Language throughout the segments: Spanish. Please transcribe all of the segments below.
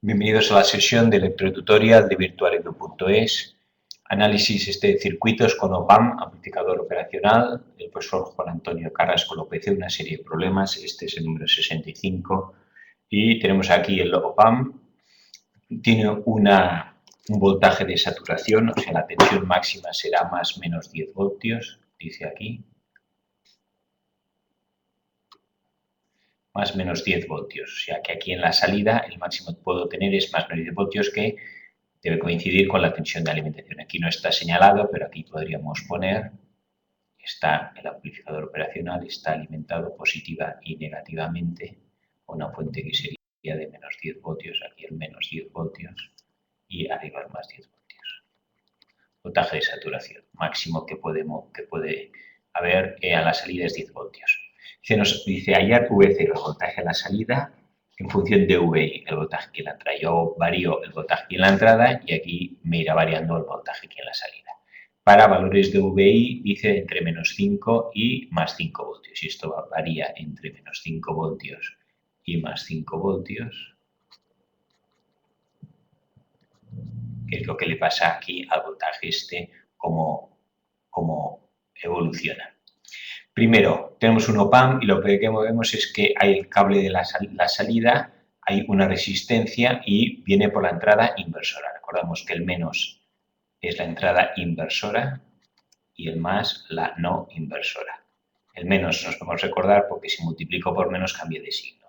Bienvenidos a la sesión de electrotutorial de virtualedu.es. Análisis de circuitos con OPAMP, amplificador operacional. El profesor Juan Antonio Carrasco lo PC, una serie de problemas. Este es el número 65. Y tenemos aquí el OPAMP. Tiene un voltaje de saturación, o sea, la tensión máxima será más menos 10 voltios, dice aquí. Más menos 10 voltios. O sea que aquí en la salida el máximo que puedo tener es más menos 10 voltios, que debe coincidir con la tensión de alimentación. Aquí no está señalado, pero aquí podríamos poner, está el amplificador operacional, está alimentado positiva y negativamente con una fuente que sería de menos 10 voltios, aquí el menos 10 voltios y arriba el más 10 voltios. Voltaje de saturación máximo que puede haber a la salida es 10 voltios. Nos dice hallar V0, el voltaje a la salida, en función de VI, el voltaje aquí en la entrada. Yo varío el voltaje aquí en la entrada y aquí me irá variando el voltaje aquí en la salida. Para valores de VI dice entre menos 5 y más 5 voltios. Y esto varía entre menos 5 voltios y más 5 voltios, que es lo que le pasa aquí al voltaje cómo evoluciona. Primero, tenemos un OPAMP y lo que vemos es que hay el cable de la salida, hay una resistencia y viene por la entrada inversora. Recordamos que el menos es la entrada inversora y el más la no inversora. El menos nos podemos recordar porque si multiplico por menos cambia de signo.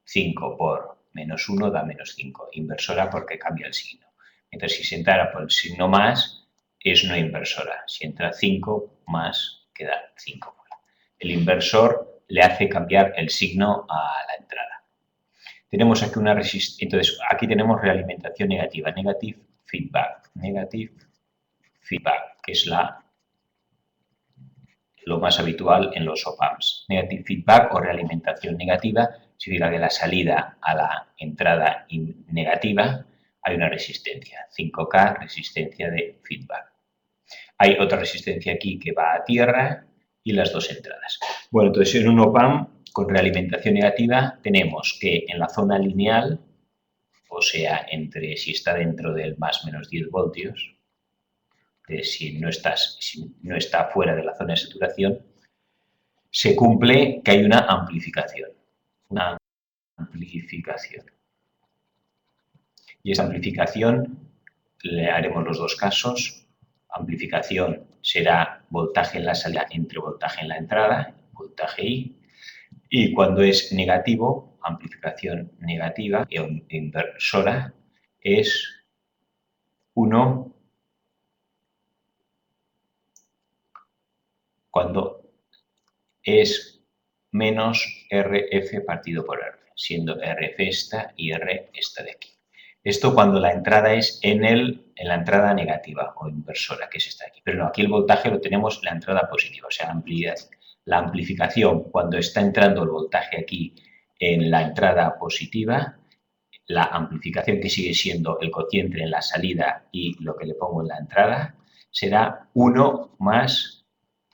5 por menos 1 da menos 5. Inversora porque cambia el signo. Mientras si se entrara por el signo más es no inversora. Si entra 5 más queda 5. El inversor le hace cambiar el signo a la entrada. Tenemos aquí una resistencia, entonces aquí tenemos realimentación negativa, negative feedback, que es lo más habitual en los OPAMPs. Negative feedback o realimentación negativa significa que la salida a la entrada negativa hay una resistencia, 5K, resistencia de feedback. Hay otra resistencia aquí que va a tierra y las dos entradas. Bueno, entonces en un OPAMP con realimentación negativa tenemos que en la zona lineal, o sea, si está dentro del más menos 10 voltios, si no está fuera de la zona de saturación, se cumple que hay una amplificación. Y esa amplificación le haremos los dos casos. Amplificación será voltaje en la salida entre voltaje en la entrada, voltaje I, y cuando es negativo, amplificación negativa e inversora, es 1 cuando es menos RF partido por R, siendo RF esta y R esta de aquí. Esto cuando la entrada es en la entrada negativa o inversora, que es esta de aquí. Pero no, aquí el voltaje lo tenemos en la entrada positiva, o sea, la amplificación cuando está entrando el voltaje aquí en la entrada positiva, la amplificación que sigue siendo el cociente en la salida y lo que le pongo en la entrada, será 1 más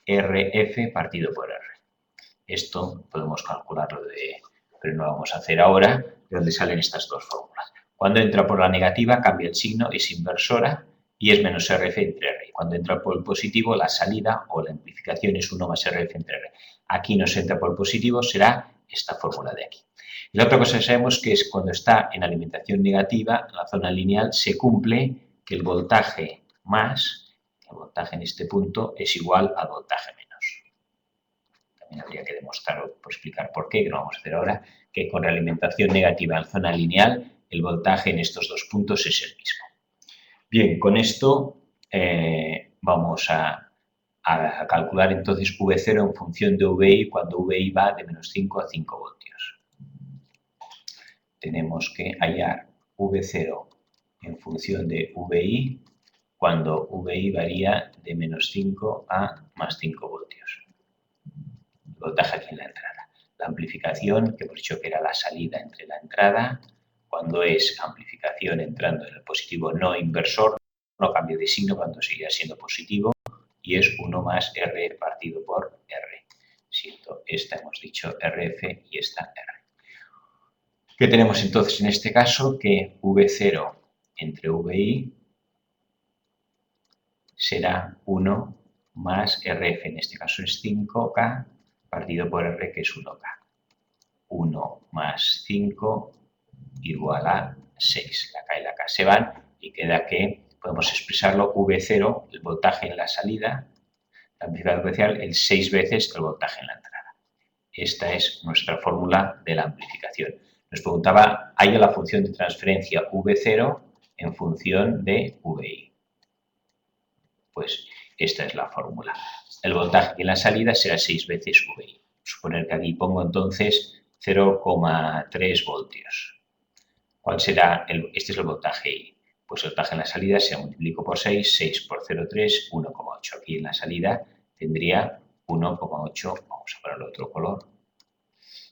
RF partido por R. Esto podemos calcularlo, pero no lo vamos a hacer ahora, de donde salen estas dos fórmulas. Cuando entra por la negativa cambia el signo, es inversora y es menos RF entre R. Y cuando entra por el positivo, la salida o la amplificación es 1 más RF entre R. Aquí nos entra por el positivo, será esta fórmula de aquí. Y la otra cosa que sabemos que es cuando está en alimentación negativa, en la zona lineal, se cumple que el voltaje más, el voltaje en este punto, es igual al voltaje menos. También habría que demostrar o explicar por qué, que no vamos a hacer ahora, que con realimentación negativa en zona lineal, el voltaje en estos dos puntos es el mismo. Bien, con esto vamos a calcular entonces V0 en función de VI cuando VI va de menos 5 a 5 voltios. Tenemos que hallar V0 en función de VI cuando VI varía de menos 5 a más 5 voltios. El voltaje aquí en la entrada. La amplificación, que hemos dicho que era la salida entre la entrada, cuando es amplificación entrando en el positivo no inversor, no cambio de signo cuando sigue siendo positivo, y es 1 más R partido por R. Siento, esta hemos dicho RF y esta R. ¿Qué tenemos entonces en este caso? Que V0 entre VI será 1 más RF, en este caso es 5K, partido por R, que es 1K. 1 más 5 igual a 6. La K y la K se van y queda que podemos expresarlo V0, el voltaje en la salida, la amplificador potencial, el 6 veces el voltaje en la entrada. Esta es nuestra fórmula de la amplificación. Nos preguntaba, ¿hay la función de transferencia V0 en función de VI? Pues esta es la fórmula. El voltaje en la salida será 6 veces VI. Suponer que aquí pongo entonces 0,3 voltios. ¿Cuál será? Este es el voltaje I. Pues el voltaje en la salida se multiplico por 6, 6 por 0,3, 1,8. Aquí en la salida tendría 1,8, vamos a ponerle otro color.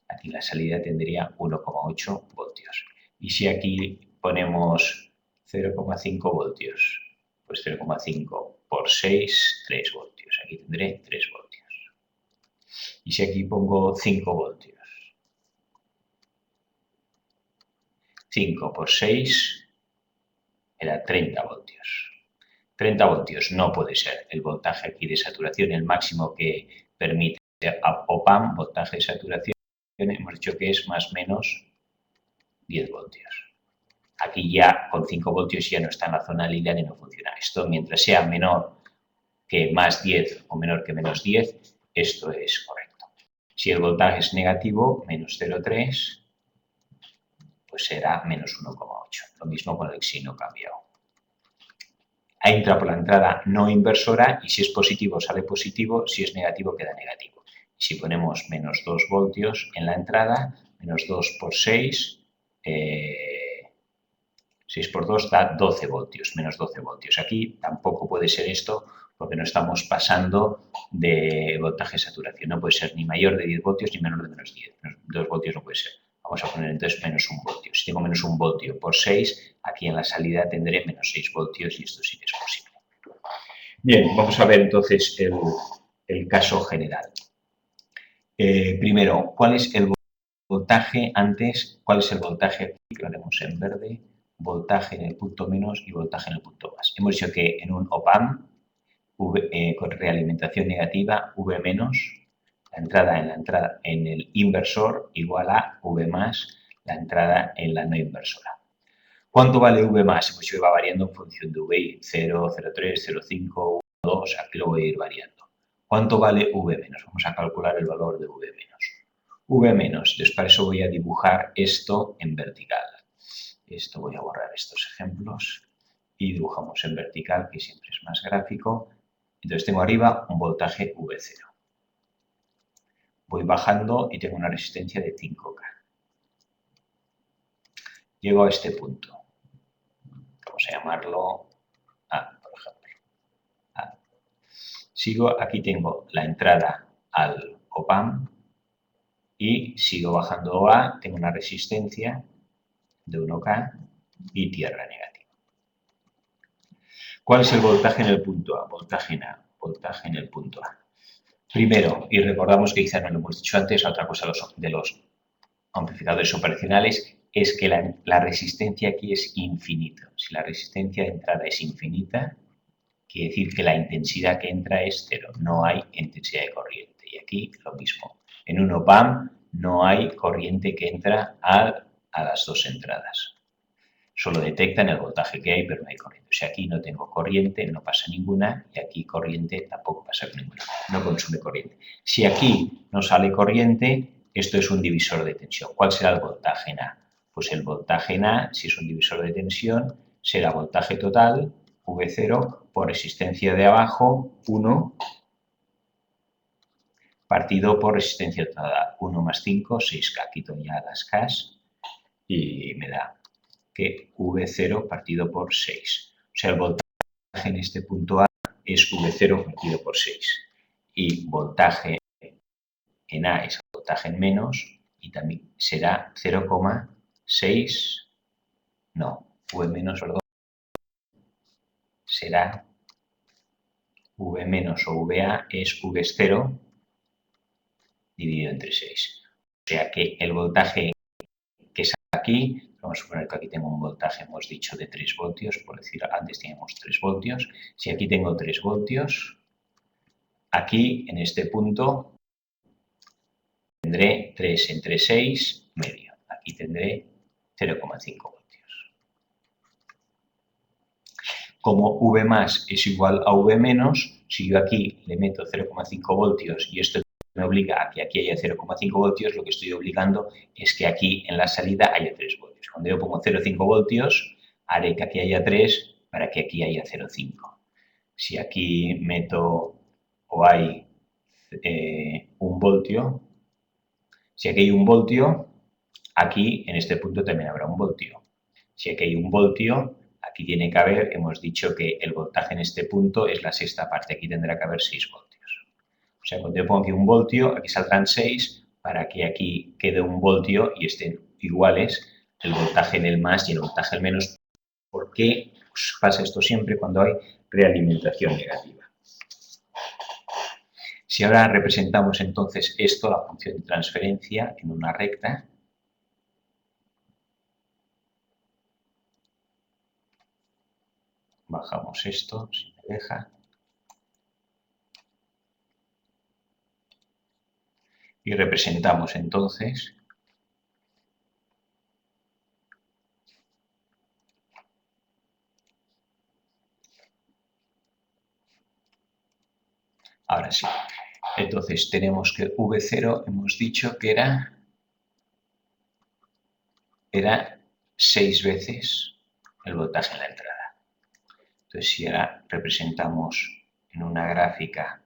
Aquí en la salida tendría 1,8 voltios. Y si aquí ponemos 0,5 voltios, pues 0,5 por 6, 3 voltios. Aquí tendré 3 voltios. Y si aquí pongo 5 voltios, 5 por 6 era 30 voltios. 30 voltios no puede ser. El voltaje aquí de saturación, el máximo que permite OPAMP, voltaje de saturación, hemos dicho que es más o menos 10 voltios. Aquí ya con 5 voltios ya no está en la zona lineal y no funciona. Esto mientras sea menor que más 10 o menor que menos 10, esto es correcto. Si el voltaje es negativo, menos 0,3, pues será menos 1,8. Lo mismo con el signo cambiado. Entra por la entrada no inversora y si es positivo sale positivo, si es negativo queda negativo. Si ponemos menos 2 voltios en la entrada, menos 2 por 6, 6 por 2 da 12 voltios, menos 12 voltios. Aquí tampoco puede ser esto porque no estamos pasando de voltaje de saturación. No puede ser ni mayor de 10 voltios ni menor de menos 10. Menos 2 voltios no puede ser. Vamos a poner entonces menos 1 voltio. Si tengo menos 1 voltio por 6, aquí en la salida tendré menos 6 voltios y esto sí que es posible. Bien, vamos a ver entonces el caso general. Primero, ¿cuál es el voltaje antes? ¿Cuál es el voltaje? Que lo haremos en verde. Voltaje en el punto menos y voltaje en el punto más. Hemos dicho que en un OPAMP con realimentación negativa, V menos, la entrada en el inversor igual a V más, la entrada en la no inversora. ¿Cuánto vale V más? Hemos dicho que va variando en función de VI, 0, 0,3, 0,5, 1,2, aquí lo voy a ir variando. ¿Cuánto vale V menos? Vamos a calcular el valor de V menos. V menos, entonces para eso voy a dibujar esto en vertical. Esto voy a borrar estos ejemplos y dibujamos en vertical, que siempre es más gráfico. Entonces tengo arriba un voltaje V0. Voy bajando y tengo una resistencia de 5K. Llego a este punto. Vamos a llamarlo A, por ejemplo. A. Sigo, aquí tengo la entrada al OPAMP y sigo bajando A, tengo una resistencia de 1K y tierra negativa. ¿Cuál es el voltaje en el punto A? Voltaje en A, voltaje en el punto A. Primero, y recordamos que quizás no lo hemos dicho antes, otra cosa de los amplificadores operacionales es que la resistencia aquí es infinita. Si la resistencia de entrada es infinita, quiere decir que la intensidad que entra es cero, no hay intensidad de corriente. Y aquí lo mismo. En un OPAMP no hay corriente que entra a las dos entradas. Solo detectan el voltaje que hay, pero no hay corriente. O sea, aquí no tengo corriente, no pasa ninguna, y aquí corriente tampoco pasa ninguna. No consume corriente. Si aquí no sale corriente, esto es un divisor de tensión. ¿Cuál será el voltaje en A? Pues el voltaje en A, si es un divisor de tensión, será voltaje total, V0, por resistencia de abajo, 1, partido por resistencia total, 1 más 5, 6K. Quito ya las K y me da que V0 partido por 6. O sea, el voltaje en este punto A es V0 partido por 6. Y voltaje en A es voltaje en menos y también será 0,6, no, V menos, perdón, será V menos o VA es V0 dividido entre 6. O sea que el voltaje que aquí, vamos a suponer que aquí tengo un voltaje, hemos dicho, de 3 voltios, por decir, antes teníamos 3 voltios. Si aquí tengo 3 voltios, aquí, en este punto, tendré 3 entre 6, medio. Aquí tendré 0,5 voltios. Como V más es igual a V menos, si yo aquí le meto 0,5 voltios y esto me obliga a que aquí haya 0,5 voltios, lo que estoy obligando es que aquí en la salida haya 3 voltios. Cuando yo pongo 0,5 voltios, haré que aquí haya 3 para que aquí haya 0,5. Si aquí meto o hay 1 voltio, si aquí hay 1 voltio, aquí en este punto también habrá 1 voltio. Si aquí hay 1 voltio, aquí tiene que haber, hemos dicho que el voltaje en este punto es la sexta parte, aquí tendrá que haber 6 voltios. O sea, cuando yo pongo aquí 1 voltio, aquí saldrán 6 para que aquí quede 1 voltio y estén iguales el voltaje en el más y el voltaje en el menos. ¿Por qué pasa esto siempre cuando hay realimentación negativa? Si ahora representamos entonces esto, la función de transferencia, en una recta, bajamos esto, si me deja, y representamos entonces ahora sí. Entonces tenemos que V0 hemos dicho que era 6 veces el voltaje en la entrada. Entonces si ahora representamos en una gráfica,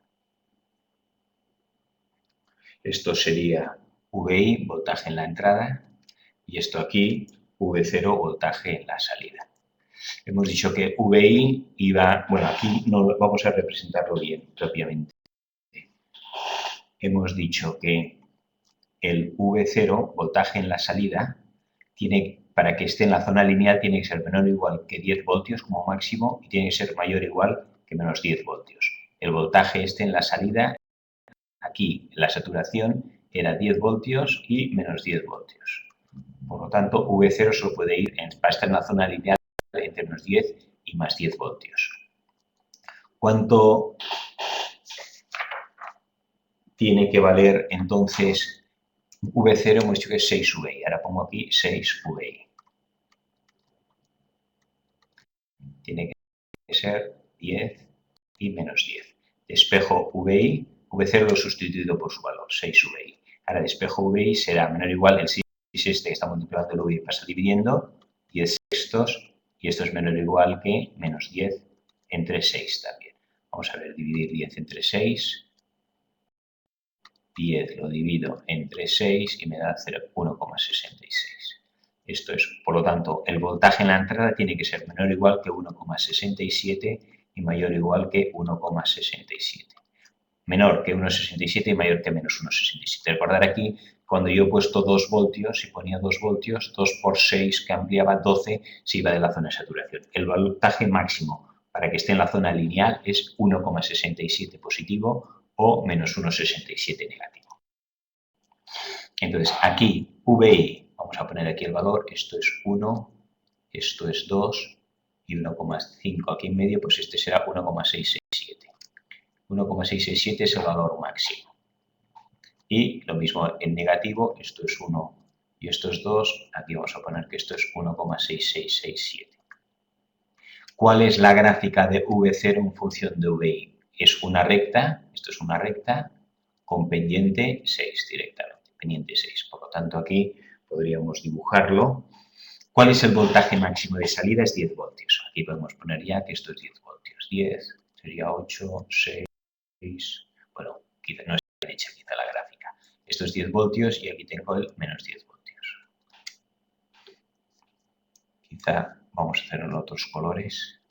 esto sería VI, voltaje en la entrada, y esto aquí, V0, voltaje en la salida. Hemos dicho que VI iba, bueno, aquí no vamos a representarlo bien, rápidamente. Hemos dicho que el V0, voltaje en la salida, para que esté en la zona lineal tiene que ser menor o igual que 10 voltios como máximo y tiene que ser mayor o igual que menos 10 voltios. El voltaje en la salida, aquí la saturación era 10 voltios y menos 10 voltios. Por lo tanto, V0 solo puede ir para estar en la zona lineal entre menos 10 y más 10 voltios. ¿Cuánto tiene que valer entonces V0? Hemos dicho que es 6VI. Ahora pongo aquí 6VI. Tiene que ser 10 y menos 10. Despejo VI, V0 lo he sustituido por su valor, 6VI. Ahora despejo VI será menor o igual, el 6 este que está multiplicando el VI pasa dividiendo, 10 sextos, y esto es menor o igual que menos 10 entre 6 también. Vamos a ver, dividir 10 entre 6. 10 lo divido entre 6 y me da 1,66. Esto es, por lo tanto, el voltaje en la entrada tiene que ser menor o igual que 1,67 y mayor o igual que 1,67. Menor que 1,67 y mayor que menos 1,67. Recordar aquí, cuando yo he puesto 2 voltios, si ponía 2 voltios, 2 por 6 que ampliaba 12 se iba de la zona de saturación. El voltaje máximo para que esté en la zona lineal es 1,67 positivo o menos 1,67 negativo. Entonces, aquí, VI, vamos a poner aquí el valor, esto es 1, esto es 2 y 1,5 aquí en medio, pues este será 1,667. 1,667 es el valor máximo. Y lo mismo en negativo, esto es 1 y esto es 2, aquí vamos a poner que esto es 1,6667. ¿Cuál es la gráfica de V0 en función de VI? Es una recta, esto es una recta, con pendiente 6 directamente, pendiente 6. Por lo tanto, aquí podríamos dibujarlo. ¿Cuál es el voltaje máximo de salida? Es 10 voltios. Aquí podemos poner ya que esto es 10 voltios. 10 sería 8, 6, bueno, quizá no está bien hecha quizá la gráfica. Esto es 10 voltios y aquí tengo el menos 10 voltios. Quizá vamos a hacer en otros colores.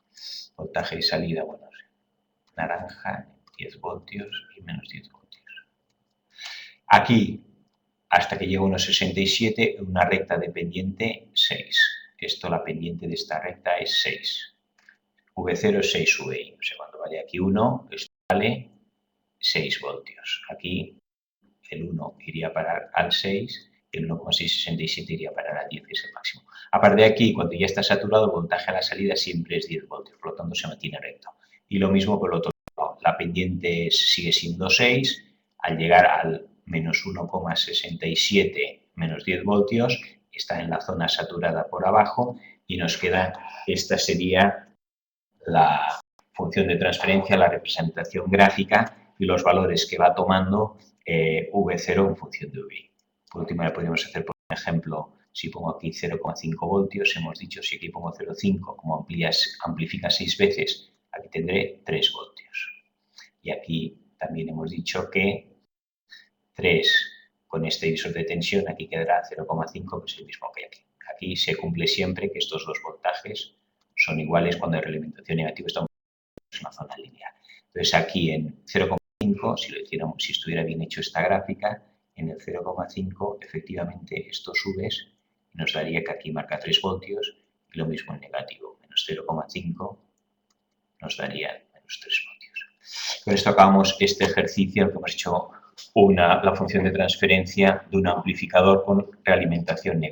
Voltaje y salida, bueno, naranja, 10 voltios y menos 10 voltios. Aquí, hasta que llego a 1,67, una recta de pendiente 6. Esto, la pendiente de esta recta es 6. V0 es 6VI. O sea, cuando vale aquí 1, esto vale 6 voltios. Aquí el 1 iría a parar al 6 y el 1,667 iría para la 10, que es el máximo. A partir de aquí, cuando ya está saturado, el voltaje a la salida siempre es 10 voltios, por lo tanto se mantiene recto. Y lo mismo por el otro lado, la pendiente sigue siendo 6, al llegar al menos 1,67 menos 10 voltios, está en la zona saturada por abajo y nos queda, esta sería la función de transferencia, la representación gráfica y los valores que va tomando V0 en función de V. Por último, ya podríamos hacer, por ejemplo, si pongo aquí 0,5 voltios, hemos dicho, si aquí pongo 0,5, como amplifica 6 veces, aquí tendré 3 voltios. Y aquí también hemos dicho que 3 con este divisor de tensión, aquí quedará 0,5, que es el mismo que aquí. Aquí se cumple siempre que estos dos voltajes son iguales cuando el realimentación negativa está en una zona lineal. Entonces, aquí en 0,5, si estuviera bien hecho esta gráfica, en el 0,5 efectivamente esto subes y nos daría que aquí marca 3 voltios y lo mismo en negativo, menos 0,5 nos daría menos 3 voltios. Con esto acabamos este ejercicio en el que hemos hecho la función de transferencia de un amplificador con realimentación negativa.